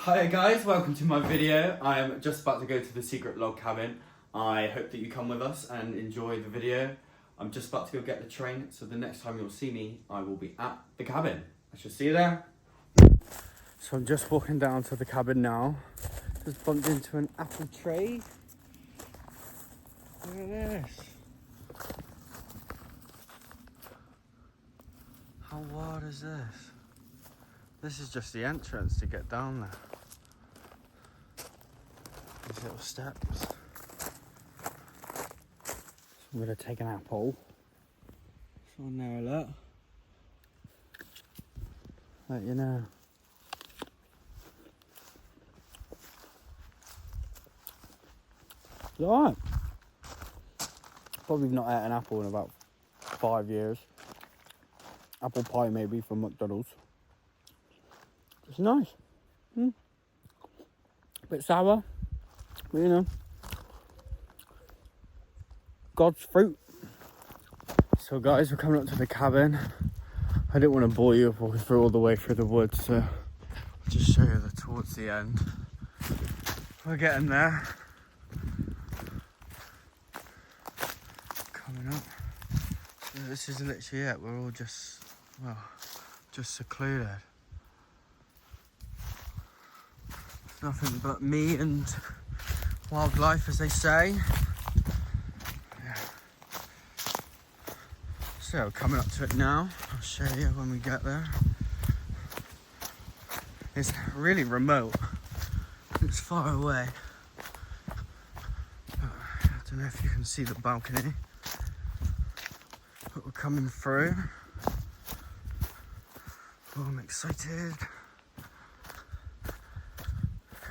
Hi guys, welcome to my video. I am just about to go to the secret log cabin. I hope that you come with us and enjoy the video. I'm just about to go get the train, so the next time you'll see me, I will be at the cabin. I shall see you there. So I'm just walking down to the cabin now. Just bumped into an apple tree. Look at this. How wild is this? This is just the entrance to get down there. These little steps. So I'm going to take an apple. It's on there, look. Let you know. It's alright. Probably not ate an apple in about 5 years. Apple pie maybe from McDonald's. It's nice. Bit sour, but you know, God's fruit. So guys, we're coming up to the cabin. I didn't want to bore you walking through all the way through the woods, so I'll just show you towards the end. We're getting there. Coming up. So this is literally it. We're all just secluded. Nothing but me and wildlife, as they say. Yeah. So coming up to it now. I'll show you when we get there. It's really remote. It's far away. I don't know if you can see the balcony, but we're coming through. Oh, I'm excited.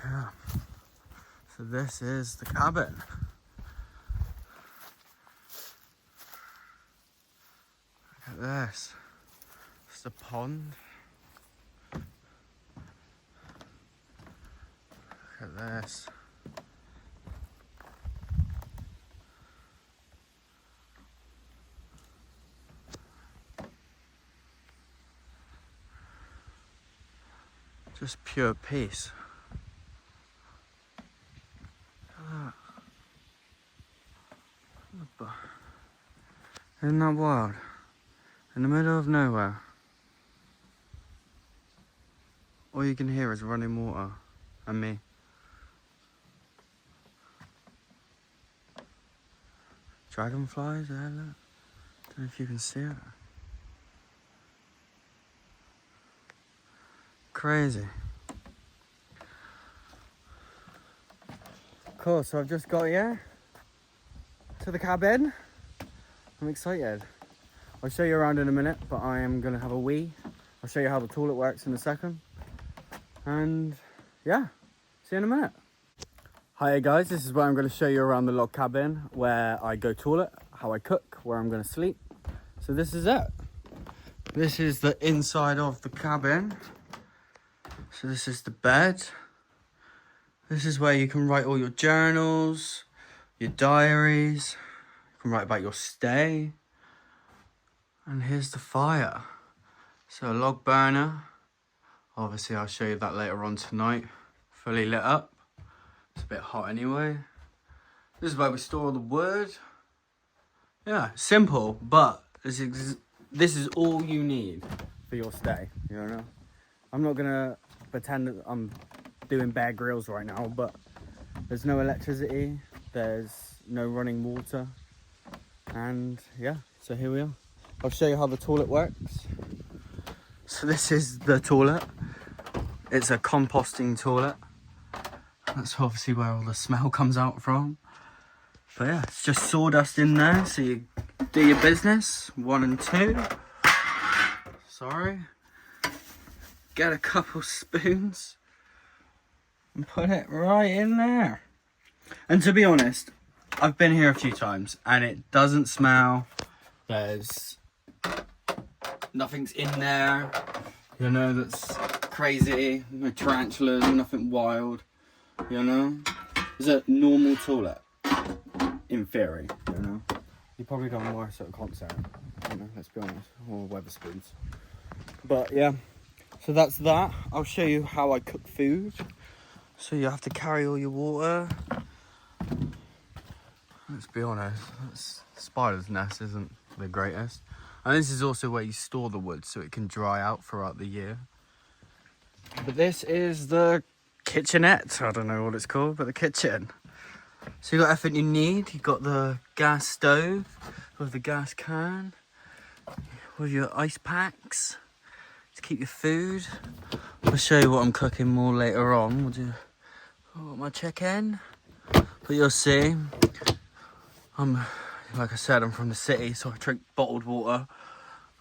Yeah. So this is the cabin. Look at this. It's the pond. Look at this. Just pure peace. Isn't that wild? In the middle of nowhere. All you can hear is running water and me. Dragonflies there, look. Don't know if you can see it. Crazy. Cool, so I've just got here to the cabin. I'm excited. I'll show you around in a minute, but I am going to have a wee. I'll show you how the toilet works in a second. And yeah, see you in a minute. Hi guys, this is where I'm going to show you around the log cabin, where I go toilet, how I cook, where I'm going to sleep. So this is it. This is the inside of the cabin. So this is the bed. This is where you can write all your journals, your diaries. You can write about your stay. And here's the fire. So a log burner. Obviously I'll show you that later on tonight. Fully lit up. It's a bit hot anyway. This is where we store all the wood. Yeah, simple, but this is all you need for your stay, you know? I'm not gonna pretend that I'm doing Bear Grylls right now, but there's no electricity, there's no running water, and yeah, so here we are. I'll show you how the toilet works. So this is the toilet. It's a composting toilet. That's obviously where all the smell comes out from. But yeah, it's just sawdust in there, so you do your business. 1 and 2. Sorry. Get a couple spoons and put it right in there. And to be honest, I've been here a few times and it doesn't smell. There's nothing's in there, you know, that's crazy. No tarantulas, nothing wild, you know. It's a normal toilet, in theory, you know. You probably got worse at a concert, you know, let's be honest, or Weatherspoons. But yeah, so that's that. I'll show you how I cook food. So you have to carry all your water. Let's be honest, spider's nest isn't the greatest. And this is also where you store the wood so it can dry out throughout the year. But this is the kitchenette. I don't know what it's called, but the kitchen. So you got everything you need. You got the gas stove with the gas can, with your ice packs to keep your food. I'll show you what I'm cooking more later on. We'll do my chicken. But you'll see, like I said, I'm from the city, so I drink bottled water.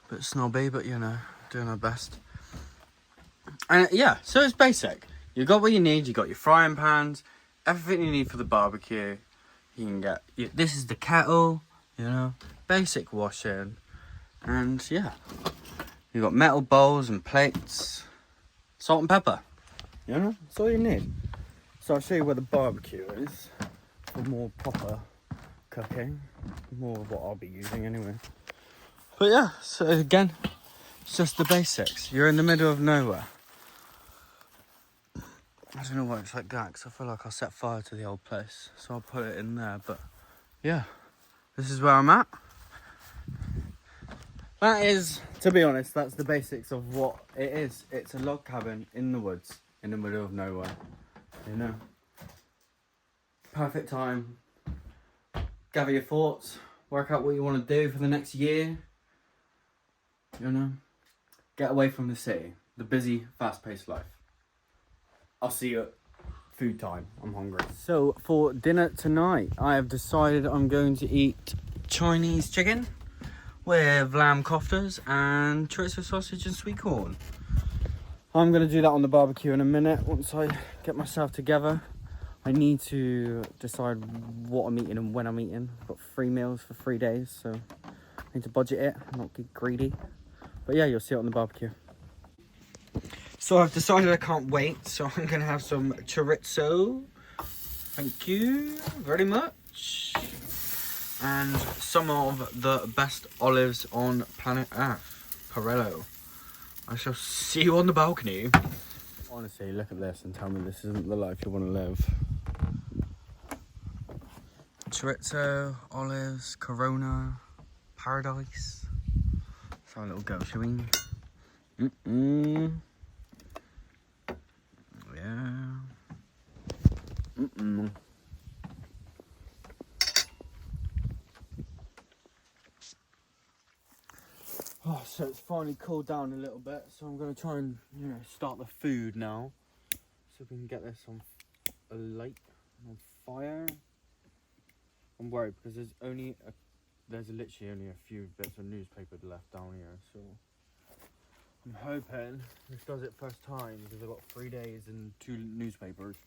A bit snobby, but you know, doing our best. And yeah, so it's basic. You got what you need. You got your frying pans, everything you need for the barbecue. You can get. This is the kettle. You know, basic washing, and yeah, you got metal bowls and plates, salt and pepper. You know, that's all you need. So I'll show you where the barbecue is for more proper cooking. More of what I'll be using anyway. But yeah, so again, it's just the basics. You're in the middle of nowhere. I don't know why it's like that, because I feel like I'll set fire to the old place. So I'll put it in there, but yeah, this is where I'm at. That is, to be honest, that's the basics of what it is. It's a log cabin in the woods, in the middle of nowhere. You know, perfect time. Gather your thoughts, work out what you want to do for the next year. You know, get away from the city, the busy, fast-paced life. I'll see you at food time. I'm hungry. So for dinner tonight, I have decided I'm going to eat Chinese chicken with lamb koftas and chorizo sausage and sweet corn. I'm going to do that on the barbecue in a minute once I get myself together. I need to decide what I'm eating and when I'm eating. I've got 3 meals for 3 days, so I need to budget it, not get greedy. But yeah, you'll see it on the barbecue. So I've decided I can't wait, so I'm going to have some chorizo. Thank you very much. And some of the best olives on planet Earth. Parello. I shall see you on the balcony. Honestly, look at this and tell me this isn't the life you want to live. Chorizo, olives, Corona, paradise. Let's have a little go, shall we? Yeah. Oh, so it's finally cooled down a little bit, so I'm going to try and, you know, start the food now. So we can get this on a light, on fire. I'm worried because there's literally only a few bits of newspaper left down here, so I'm hoping this does it first time because I've got 3 days and 2 newspapers.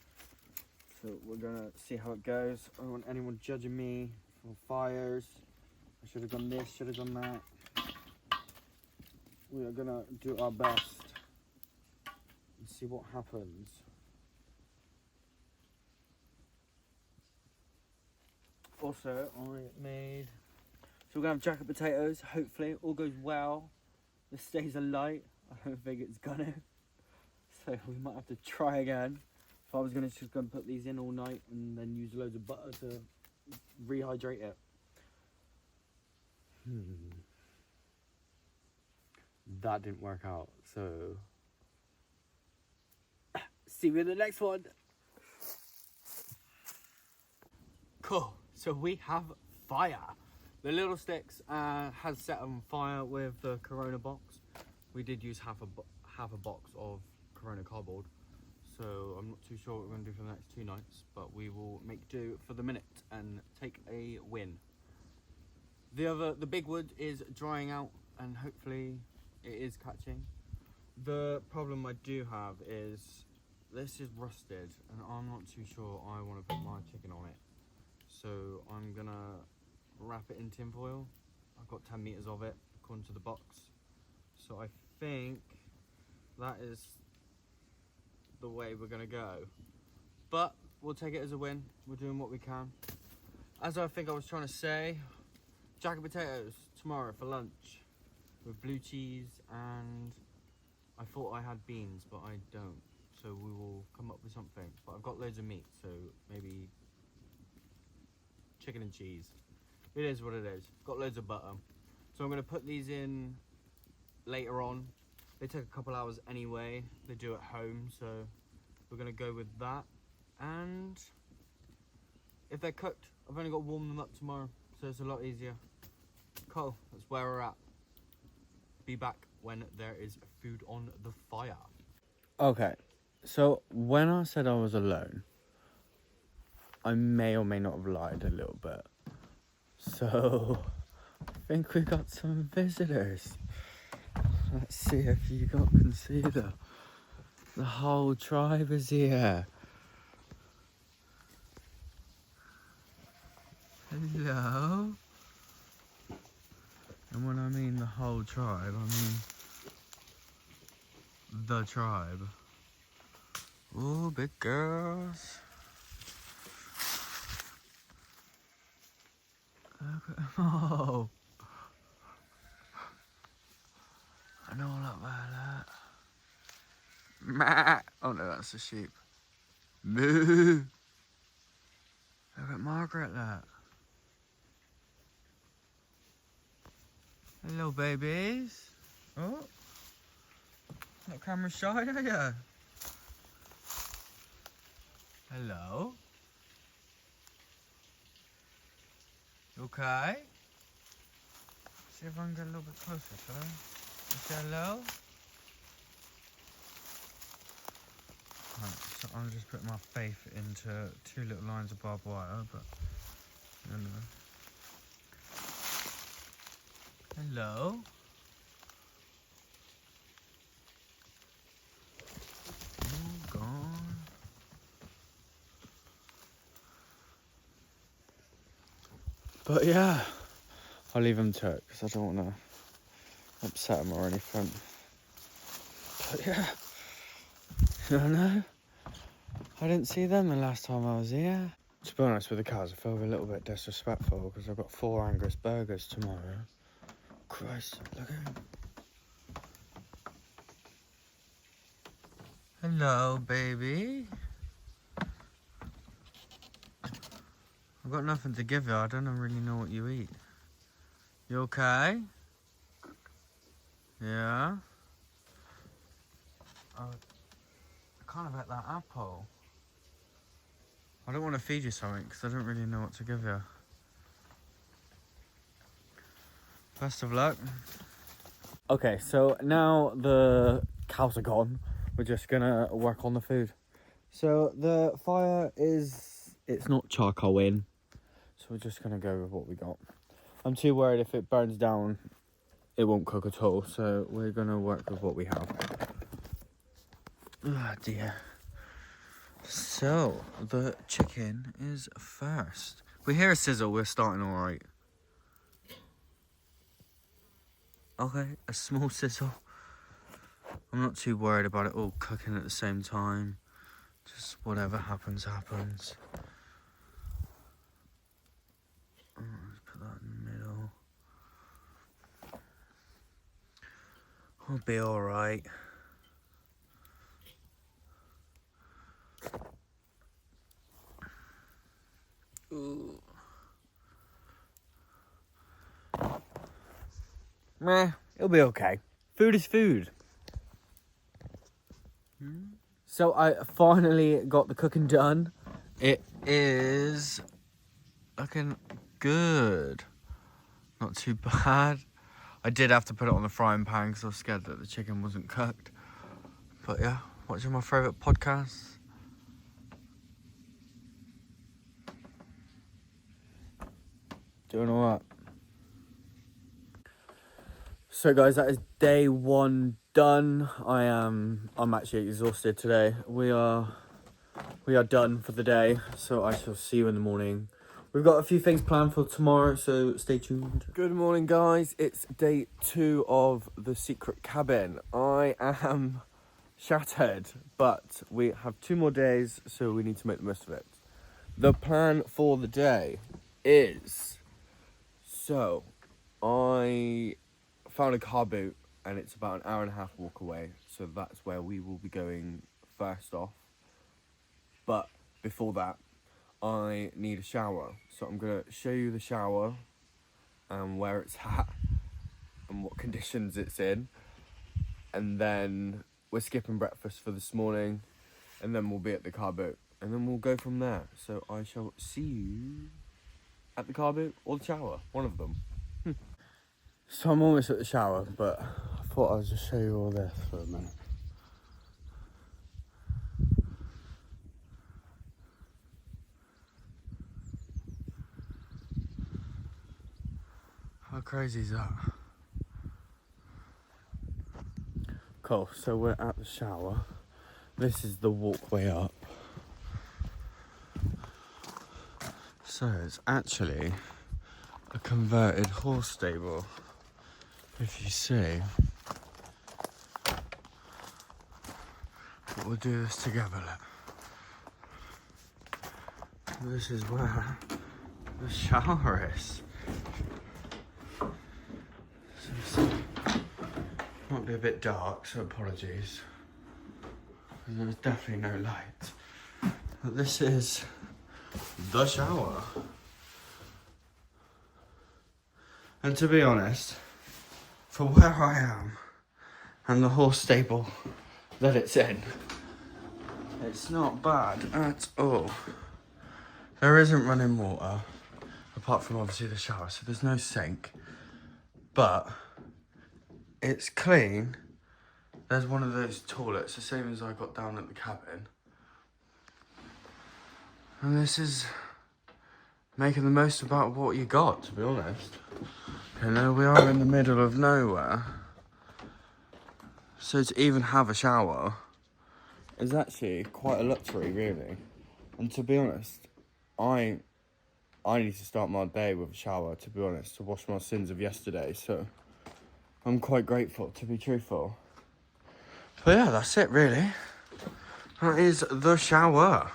So we're gonna see how it goes. I don't want anyone judging me for fires. I should have done this, should have done that. We are gonna do our best and see what happens. Also, I made, so we're gonna have jacket potatoes. Hopefully, all goes well. This stays alight. I don't think it's gonna. So we might have to try again. If I was just gonna put these in all night and then use loads of butter to rehydrate it. That didn't work out, so see you in the next one. Cool, so we have fire. The little sticks has set on fire with the Corona box. We did use half a box of Corona cardboard, so I'm not too sure what we're going to do for the next 2 nights, but we will make do for the minute and take a win. The big wood is drying out and hopefully it is catching. The problem I do have is this is rusted and I'm not too sure I want to put my chicken on it. So I'm gonna wrap it in tin foil. I've got 10 meters of it according to the box. So I think that is the way we're gonna go. But we'll take it as a win. We're doing what we can. As I think I was trying to say, jacket potatoes tomorrow for lunch with blue cheese, and I thought I had beans, but I don't. So so we will come up with something. But I've got loads of meat, so maybe chicken and cheese. It is what it is. Got loads of butter. So I'm going to put these in later on. They take a couple hours anyway. They do at home, so we're going to go with that. And if they're cooked, I've only got to warm them up tomorrow, so it's a lot easier. Cool, that's where we're at. Be back when there is food on the fire. Okay, so when I said I was alone, I may or may not have lied a little bit. So, I think we got some visitors. Let's see if you can see them. The whole tribe is here. Hello. And when I mean the whole tribe, I mean the tribe. Ooh, big girls. Look at them all. I know all about that. Meh. Oh no, that's a sheep. Moo. Look at Margaret, that. Hello, babies. Oh. Not camera shy, are you? Hello. You okay? See if I can get a little bit closer, shall I? Say hello? Right, so I'm just putting my faith into 2 little lines of barbed wire, but you know. Hello? Oh, gone. But yeah, I'll leave them to it because I don't want to upset them or anything. But yeah, I don't know. I didn't see them the last time I was here. To be honest with the cows, I feel a little bit disrespectful because I've got 4 Angus burgers tomorrow. Christ, look at him. Hello, baby. I've got nothing to give you. I don't really know what you eat. You okay? Yeah? I kind of ate that apple. I don't want to feed you something because I don't really know what to give you. Best of luck. Okay, so now the cows are gone, we're just gonna work on the food. So the fire it's not charcoal in, so we're just gonna go with what we got. I'm too worried if it burns down, it won't cook at all, so we're gonna work with what we have. Oh dear. So, the chicken is first. We hear a sizzle, we're starting alright. Okay, a small sizzle. I'm not too worried about it all cooking at the same time. Just whatever happens, happens. Oh, let's put that in the middle. We'll be alright. Ooh. Meh, it'll be okay. Food is food. So I finally got the cooking done. It is looking good. Not too bad. I did have to put it on the frying pan because I was scared that the chicken wasn't cooked. But yeah, watching my favourite podcasts. Doing all right. So guys, that is day 1 done. I'm actually exhausted today. We are done for the day, so I shall see you in the morning. We've got a few things planned for tomorrow, so stay tuned. Good morning, guys. It's day 2 of the secret cabin. I am shattered, but we have 2 more days, so we need to make the most of it. The plan for the day is, so I found a car boot and it's about an hour and a half walk away, so that's where we will be going first off. But before that, I need a shower. So I'm going to show you the shower and where it's at and what conditions it's in. And then we're skipping breakfast for this morning, and then we'll be at the car boot. And then we'll go from there. So I shall see you at the car boot or the shower, one of them. So I'm almost at the shower, but I thought I'd just show you all this for a minute. How crazy is that? Cool, so we're at the shower. This is the walkway up. So it's actually a converted horse stable. If you see, but we'll do this together. Look. This is where the shower is. So might be a bit dark, so apologies. There's definitely no light. But this is the shower. And to be honest, for where I am and the horse stable that it's in, it's not bad at all. There isn't running water, apart from obviously the shower, so there's no sink. But it's clean. There's one of those toilets, the same as I got down at the cabin. And this is making the most about what you got, to be honest. You know, we are in the middle of nowhere. So to even have a shower is actually quite a luxury, really. And to be honest, I need to start my day with a shower, to be honest, to wash my sins of yesterday. So I'm quite grateful, to be truthful. But yeah, that's it, really. That is the shower.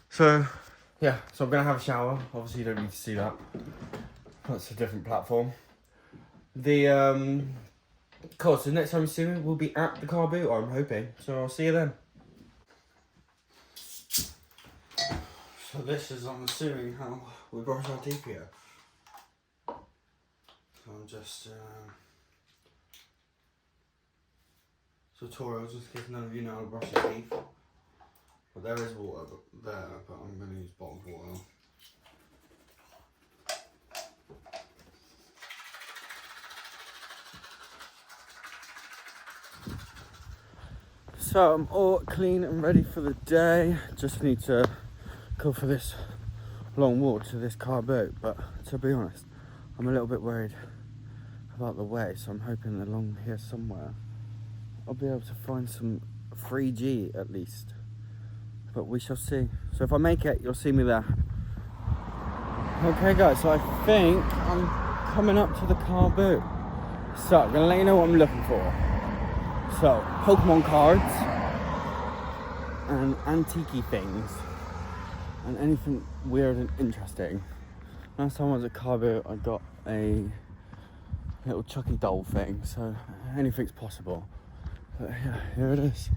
So, yeah, so I'm going to have a shower. Obviously, you don't need to see that. That's a different platform. Cool, so next time you see me, we'll be at the car boot, or I'm hoping. So I'll see you then. So this is, I'm assuming, how we brush our teeth here. So I'm just, tutorials, just in case none of you know how to brush your teeth. But there is water there, but I'm going to use bottled water. So I'm all clean and ready for the day. Just need to go for this long walk to this car boat. But to be honest, I'm a little bit worried about the way. So I'm hoping along here somewhere I'll be able to find some 3G at least. But we shall see. So if I make it, you'll see me there. Okay guys, so I think I'm coming up to the car boot. So I'm gonna let you know what I'm looking for. So, Pokemon cards and antique things and anything weird and interesting. Last time I was at car boot, I got a little Chucky doll thing, so anything's possible. But yeah, here it is.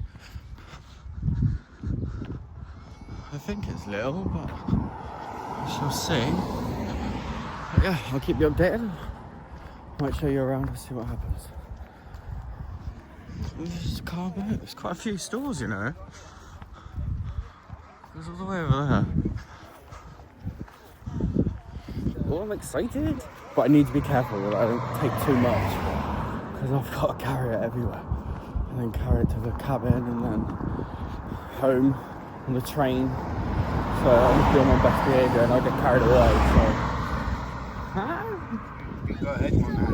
I think it's little, but we shall see. But yeah, I'll keep you updated. Might show you around and see what happens. This is car boot. There's quite a few stores, you know. There's all the way over there. Well, I'm excited. But I need to be careful that I don't take too much, because I've got to carry it everywhere. And then carry it to the cabin and then home on the train. So I need to be on my best behaviour and I get carried away. So. Go ahead, my man.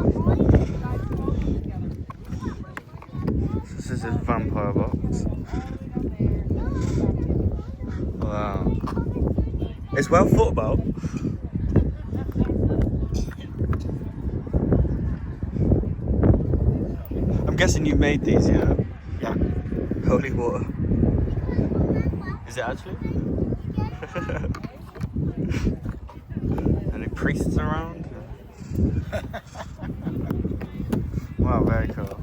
This is his vampire box. Wow. It's well thought about. I'm guessing you made these, yeah? Yeah. Holy water. Is it actually? Any priests around? Wow, very cool.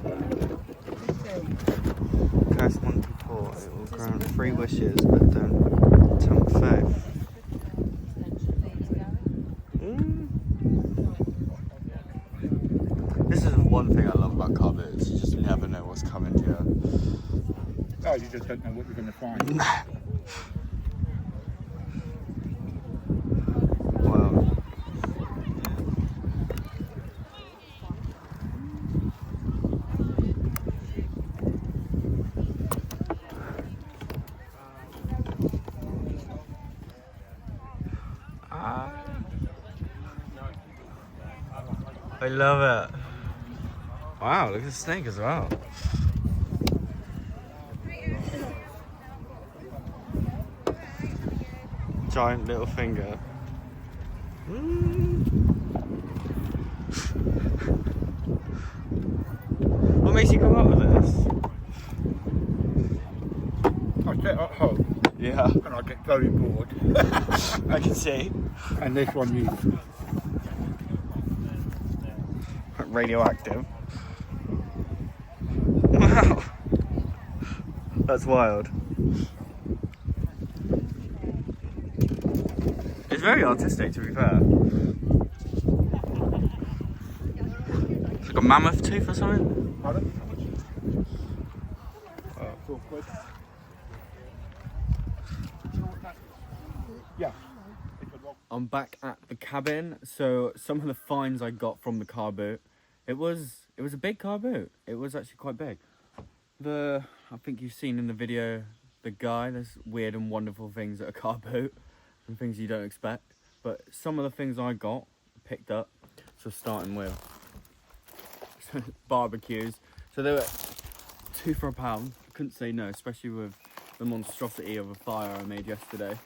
Curse Monkey Paw. Grant 3 wishes, but don't tempt faith. This is one thing I love about car boots. You just never know what's coming to you. Oh, you just don't know what you're going to find. Wow. I love it. Wow, look at the snake as well. Giant little finger. What makes you come up with this? I sit at home Yeah, and I get very bored. I can see. And this one you. Radioactive. Wow. That's wild. It's very artistic, to be fair. It's like a mammoth tooth or something. Pardon? £4. Yeah. I'm back at the cabin. So some of the finds I got from the car boot, it was a big car boot. It was actually quite big. I think you've seen in the video, the guy, there's weird and wonderful things at a car boot and things you don't expect. But some of the things I got, picked up, so starting with barbecues. So they were £2 for £1. I couldn't say no, especially with the monstrosity of a fire I made yesterday.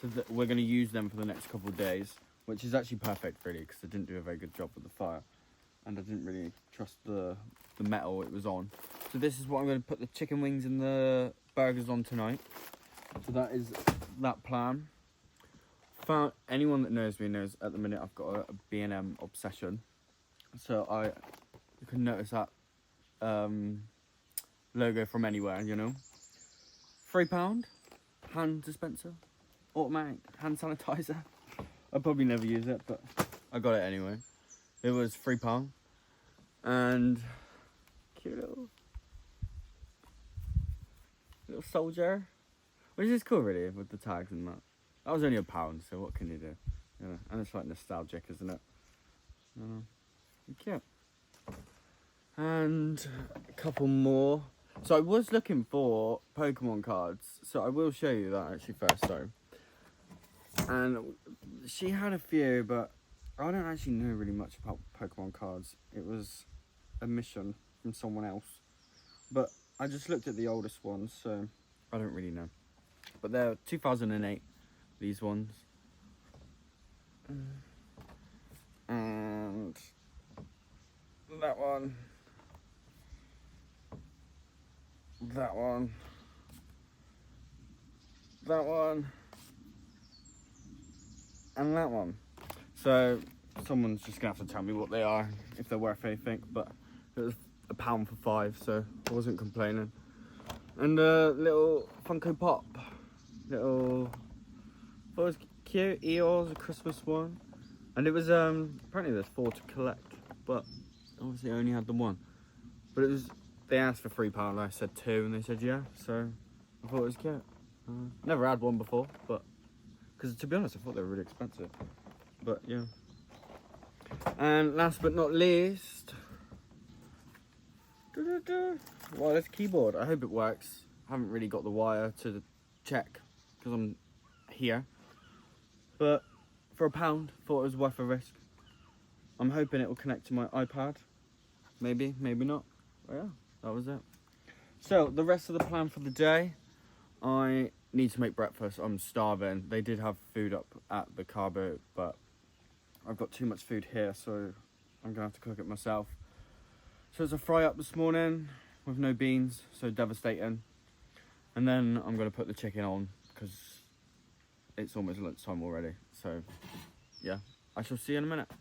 So we're going to use them for the next couple of days, which is actually perfect really, because I didn't do a very good job with the fire. And I didn't really trust the metal it was on. So this is what I'm going to put the chicken wings and the burgers on tonight. So that is that plan. Anyone that knows me knows at the minute I've got a B&M obsession. So you can notice that logo from anywhere, you know. £3 hand dispenser, automatic hand sanitizer. I'll probably never use it, but I got it anyway. It was £3. And cute little soldier, which is cool really with the tags and that. That was only £1, so what can you do? You know, and it's like nostalgic, isn't it? Cute. And a couple more. So I was looking for Pokemon cards, so I will show you that actually first though. And she had a few, but I don't actually know really much about Pokemon cards. It was a mission from someone else. But I just looked at the oldest ones, so I don't really know. But they're 2008, these ones. And that one. That one. That one. And that one. So someone's just gonna have to tell me what they are, if they're worth anything, but it was £1 for 5, so I wasn't complaining. And a little Funko Pop, thought it was cute. Eeyores, a Christmas one, and it was apparently there's 4 to collect, but obviously I only had the one. But it was, they asked for £3, I said 2, and they said yeah, so I thought it was cute. Never had one before, but because to be honest, I thought they were really expensive. But yeah. And last but not least, wireless keyboard. I hope it works. I haven't really got the wire to check because I'm here. But for £1, thought it was worth a risk. I'm hoping it will connect to my iPad. Maybe, maybe not. But yeah, that was it. So the rest of the plan for the day, I need to make breakfast. I'm starving. They did have food up at the car boat, but I've got too much food here, so I'm gonna have to cook it myself. So it's a fry up this morning with no beans, so devastating. And then I'm gonna put the chicken on because it's almost lunchtime already. So yeah, I shall see you in a minute.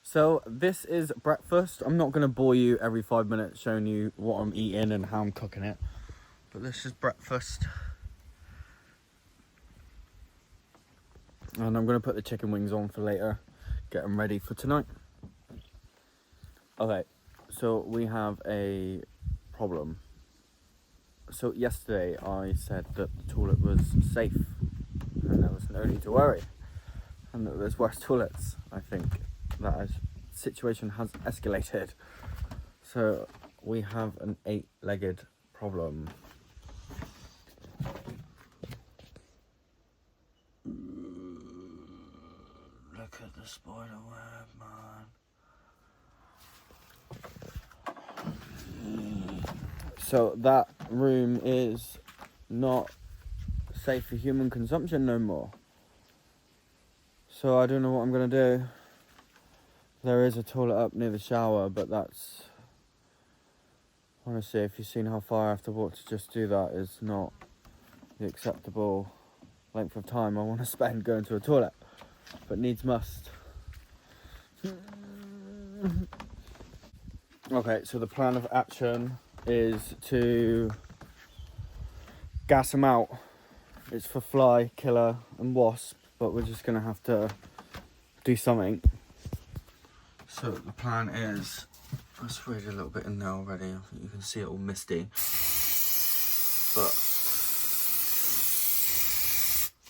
So this is breakfast. I'm not gonna bore you every 5 minutes showing you what I'm eating and how I'm cooking it. But this is breakfast. And I'm going to put the chicken wings on for later. Get them ready for tonight. Okay, so we have a problem. So yesterday I said that the toilet was safe and there was no need to worry. And that there's worse toilets. I think that situation has escalated. So we have an 8-legged problem. Look at the spider web, man. So that room is not safe for human consumption no more. So I don't know what I'm gonna do. There is a toilet up near the shower, but that's... Honestly, if you've seen how far I have to walk to just do that, is not the acceptable length of time I want to spend going to a toilet. But needs must. Okay, so the plan of action is to gas them out. It's for fly, killer and wasp, but we're just gonna have to do something. So the plan is, I sprayed a little bit in there already. I think you can see it all misty. But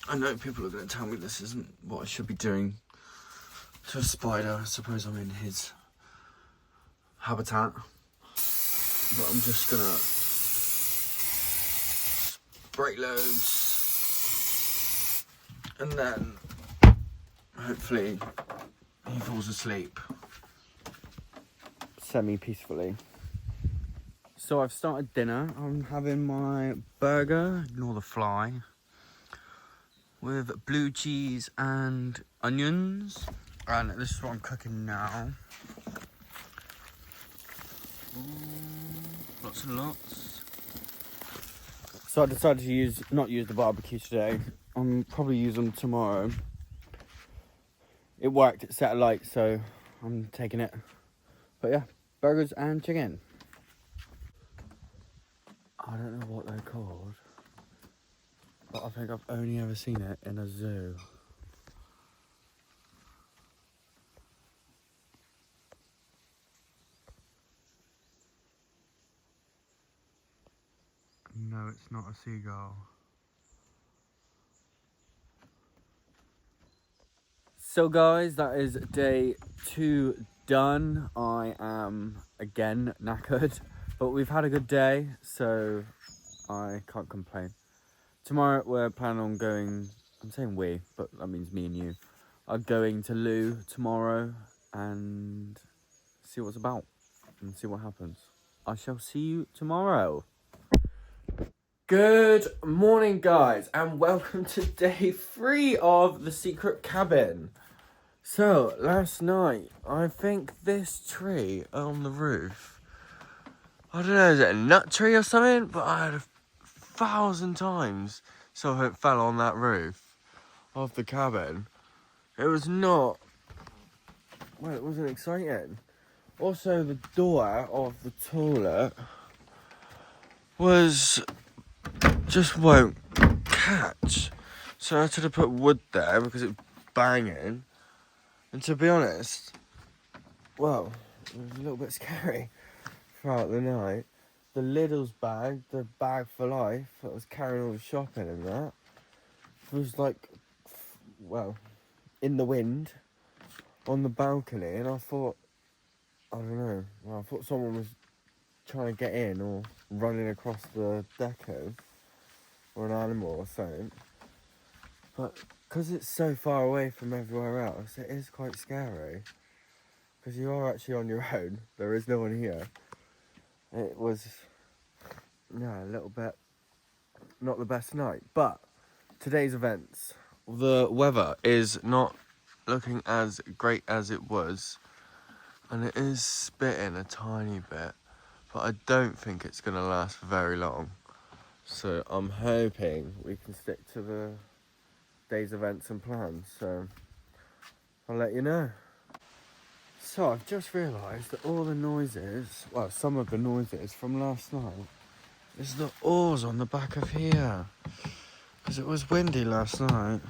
I know people are going to tell me this isn't what I should be doing to a spider. I suppose I'm in his habitat. But I'm just going to spray loads. And then hopefully he falls asleep semi-peacefully. So I've started dinner. I'm having my burger, ignore the fly, with blue cheese and onions. And this is what I'm cooking now. Lots and lots. So I decided to not use the barbecue today. I'm probably use them tomorrow. It worked, it set a light, so I'm taking it. But yeah, burgers and chicken. I don't know what they're called, but I think I've only ever seen it in a zoo. No, it's not a seagull. So guys, that is day 2 done. I am again knackered, but we've had a good day, so I can't complain. Tomorrow we're planning on going, I'm saying we, but that means me and you, are going to Lou tomorrow and see what's about and see what happens. I shall see you tomorrow. Good morning guys, and welcome to day 3 of the secret cabin. So, last night, I think this tree on the roof, I don't know, is it a nut tree or something? But I had 1,000 times something fell on that roof of the cabin. It was not, well, it wasn't exciting. Also, the door of the toilet just won't catch. So I had to put wood there because it's banging. And to be honest, well, it was a little bit scary throughout the night. The Lidl's bag, the bag for life, that was carrying all the shopping and that, was like, well, in the wind, on the balcony, and I thought, I don't know, I thought someone was trying to get in or running across the deco, or an animal or something. But because it's so far away from everywhere else, it is quite scary. Because you are actually on your own. There is no one here. It was, yeah, a little bit not the best night. But today's events. The weather is not looking as great as it was. And it is spitting a tiny bit. But I don't think it's going to last for very long. So I'm hoping we can stick to the day's events and plans. So I'll let you know. So I've just realised that all the noises, well, some of the noises from last night is the oars on the back of here. Because it was windy last night.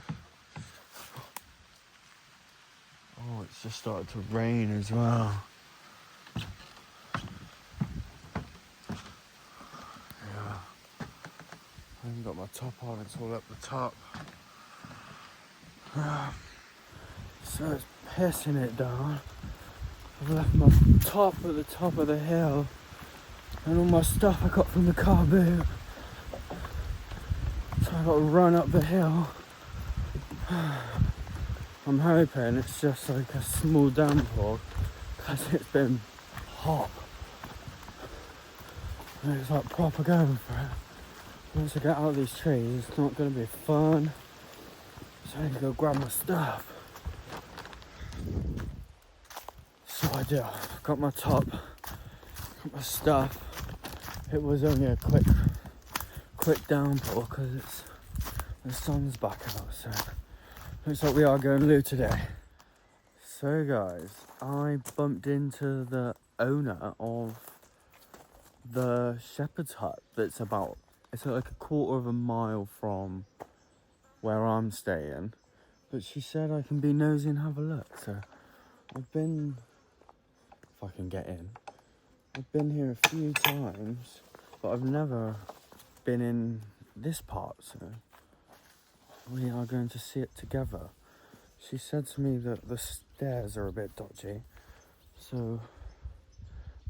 Oh, it's just started to rain as well. Yeah. I haven't got my top on, it's all up the top. So it's pissing it down. I've left my top at the top of the hill. And all my stuff I got from the car boot. So I got to run up the hill. I'm hoping it's just like a small downpour because it's been hot. And it's like proper going for it. Once I get out of these trees, it's not going to be fun. So I need to go grab my stuff. So I do. I've got my top, got my stuff. It was only a quick downpour because the sun's back out, so looks like we are going loo today. So guys, I bumped into the owner of the shepherd's hut that's it's like a quarter of a mile from where I'm staying, but she said I can be nosy and have a look. So I've been, if I can get in, I've been here a few times, but I've never been in this part, so we are going to see it together. She said to me that the stairs are a bit dodgy, so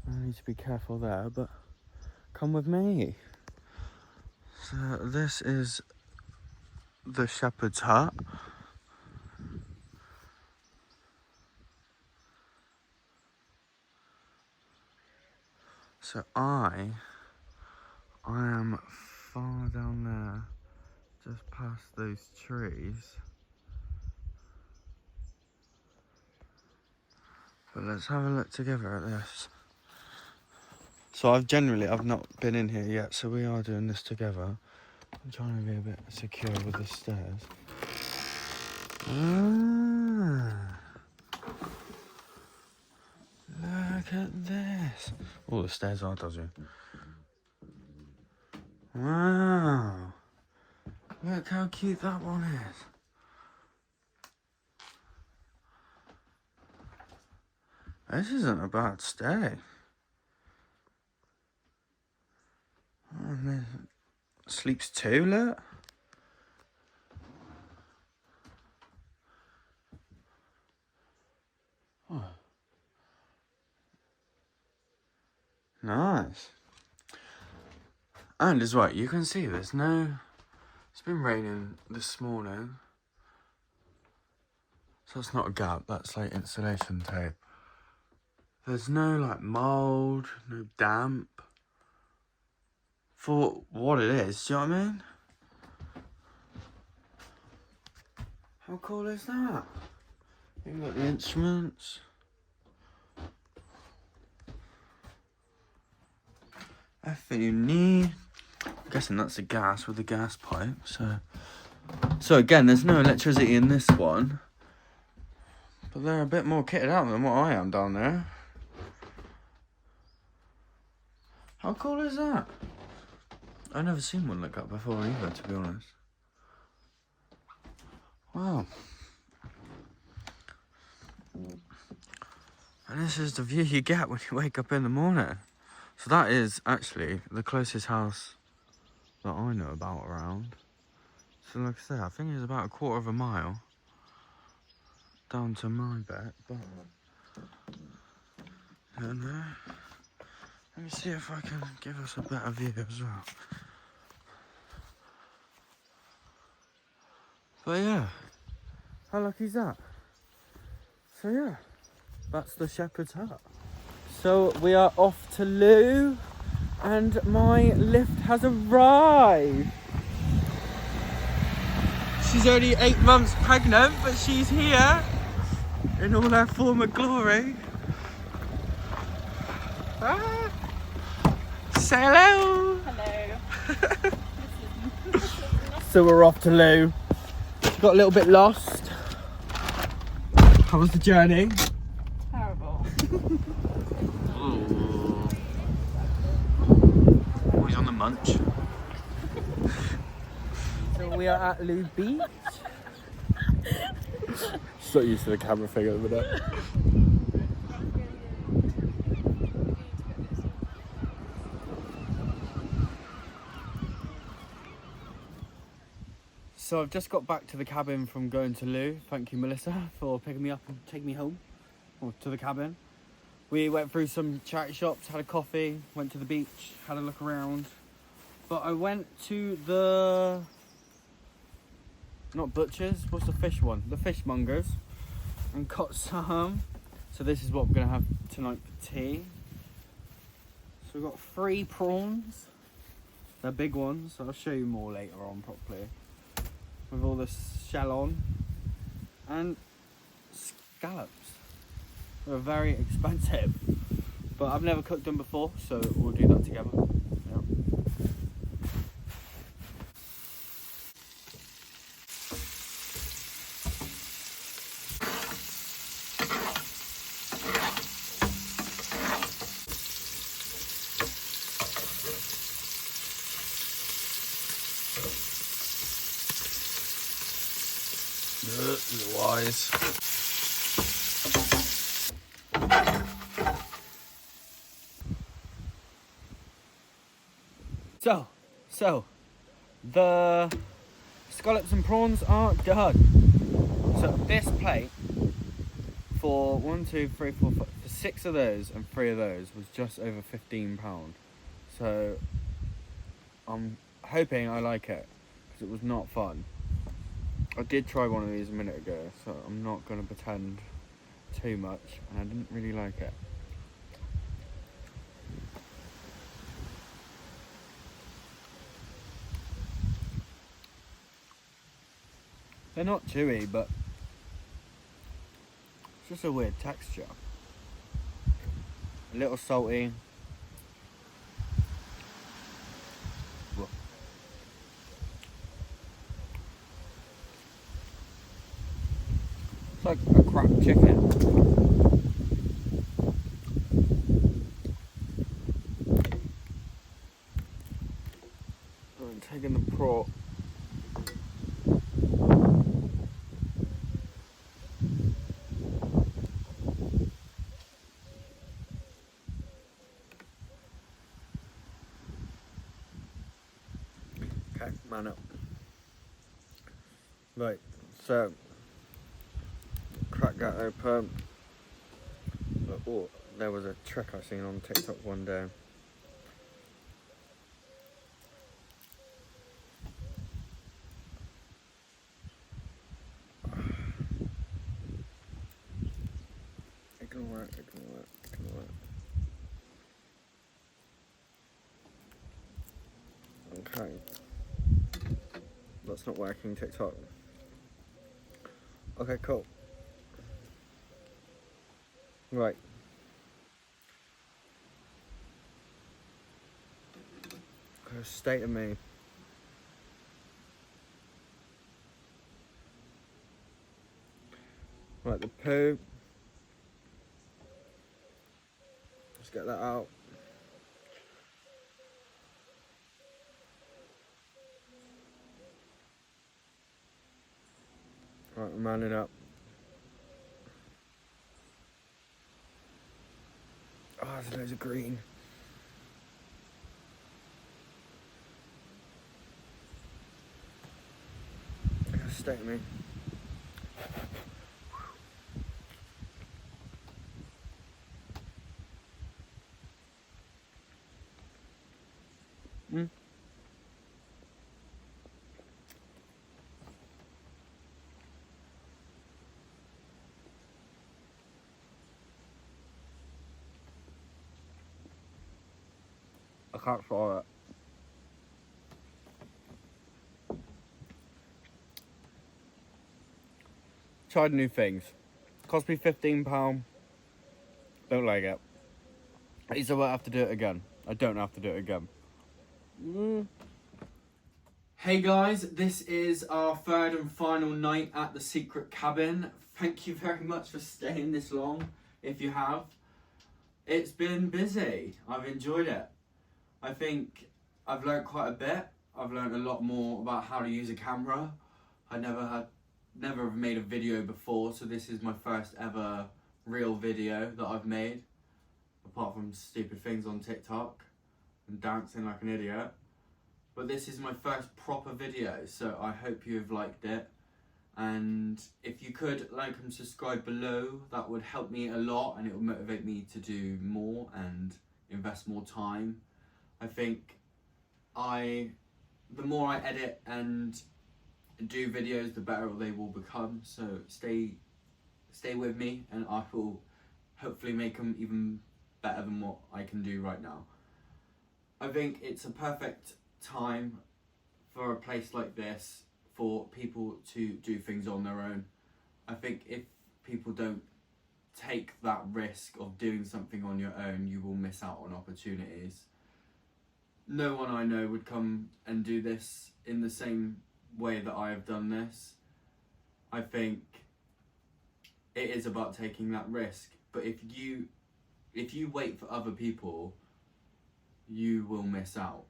I need to be careful there, but come with me. So this is the shepherd's hut. So I am far down there, just past those trees. But let's have a look together at this. So I've not been in here yet, so we are doing this together. I'm trying to be a bit secure with the stairs. Look at this. Oh, the stairs are dodgy. Wow. Look how cute that one is. This isn't a bad stay. Oh, man. Sleeps too, look. Oh. Nice. And as well, you can see it's been raining this morning. So it's not a gap, that's like insulation tape. There's no like mould, no damp. For what it is, do you know what I mean? How cool is that? You've got the instruments. Everything you need. I'm guessing that's the gas with the gas pipe. So again, there's no electricity in this one. But they're a bit more kitted out than what I am down there. How cool is that? I've never seen one like that before either, to be honest. Wow. And this is the view you get when you wake up in the morning. So that is actually the closest house that I know about around. So like I said, I think it's about a quarter of a mile down to my bed, but and let me see if I can give us a better view as well. But yeah, how lucky is that? So yeah, that's the shepherd's hut. So we are off to loo, and my lift has arrived. She's only 8 months pregnant, but she's here in all her former glory. Ah. Say hello. Hello. So we're off to loo. Got a little bit lost. How was the journey? Terrible. Always on the munch. we are at Lou Beach. Just not used to the camera thing at the minute. So I've just got back to the cabin from going to Lou. Thank you, Melissa, for picking me up and taking me home, or to the cabin. We went through some charity shops, had a coffee, went to the beach, had a look around. But I went to the, not butchers, what's the fish one? The fishmongers, and got some. So this is what we're gonna have tonight for tea. So we've got 3 prawns. They're big ones, so I'll show you more later on properly. With all the shell on. And scallops. They're very expensive. But I've never cooked them before, so we'll do that together. Yeah. Wise. So the scallops and prawns are done. So this plate for 1, 2, 3, 4, 5, for 6 of those and 3 of those was just over £15. So I'm hoping I like it because it was not fun. I did try one of these a minute ago, so I'm not going to pretend too much, and I didn't really like it. They're not chewy, but it's just a weird texture. A little salty. Whoa. It's like a cracked chicken. I'm taking the prawn. Okay, man up. Right, so crack that open. Oh, there was a trick I seen on TikTok one day. It can work, it can work, it can work. Okay. That's not working, TikTok. Okay, cool. Right. State of me. Right, the poo. Let's get that out. Right, we're manning up. Oh, there's loads of green. State of me. I can't follow it. Tried new things. Cost me £15. Don't like it. At least I won't have to do it again. I don't have to do it again. Hey guys, this is our 3rd and final night at the secret cabin. Thank you very much for staying this long, if you have. It's been busy. I've enjoyed it. I think I've learnt quite a bit. I've learned a lot more about how to use a camera. I never have made a video before, so this is my first ever real video that I've made, apart from stupid things on TikTok and dancing like an idiot. But this is my first proper video, so I hope you have liked it. And if you could like and subscribe below, that would help me a lot, and it would motivate me to do more and invest more time. I think the more I edit and do videos, the better they will become. So stay with me, and I will hopefully make them even better than what I can do right now. I think it's a perfect time for a place like this for people to do things on their own. I think if people don't take that risk of doing something on your own, you will miss out on opportunities. No one I know would come and do this in the same way that I have done this. I think it is about taking that risk, but if you wait for other people, you will miss out.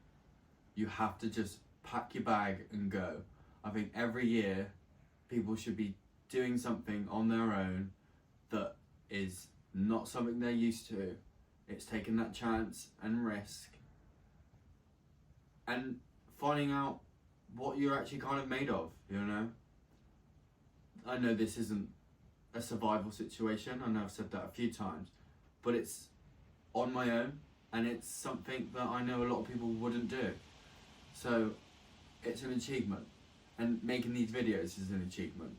You have to just pack your bag and go. I think every year people should be doing something on their own that is not something they're used to. It's taking that chance and risk and finding out what you're actually kind of made of, you know? I know this isn't a survival situation, I know I've said that a few times, but it's on my own, and it's something that I know a lot of people wouldn't do. So it's an achievement, and making these videos is an achievement.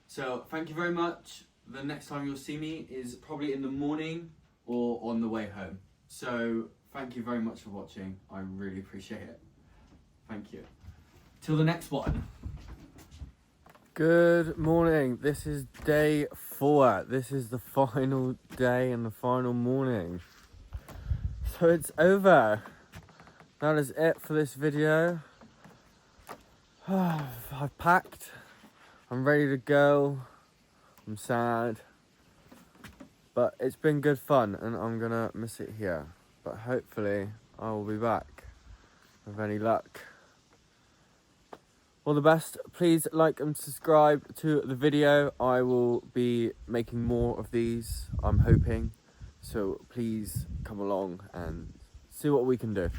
So thank you very much. The next time you'll see me is probably in the morning or on the way home. So thank you very much for watching. I really appreciate it. Thank you. Till the next one. Good morning. This is day 4. This is the final day and the final morning. So it's over. That is it for this video. I've packed. I'm ready to go. I'm sad. But it's been good fun, and I'm gonna miss it here. But hopefully I will be back with any luck. All the best. Please like and subscribe to the video. I will be making more of these, I'm hoping. So please come along and see what we can do.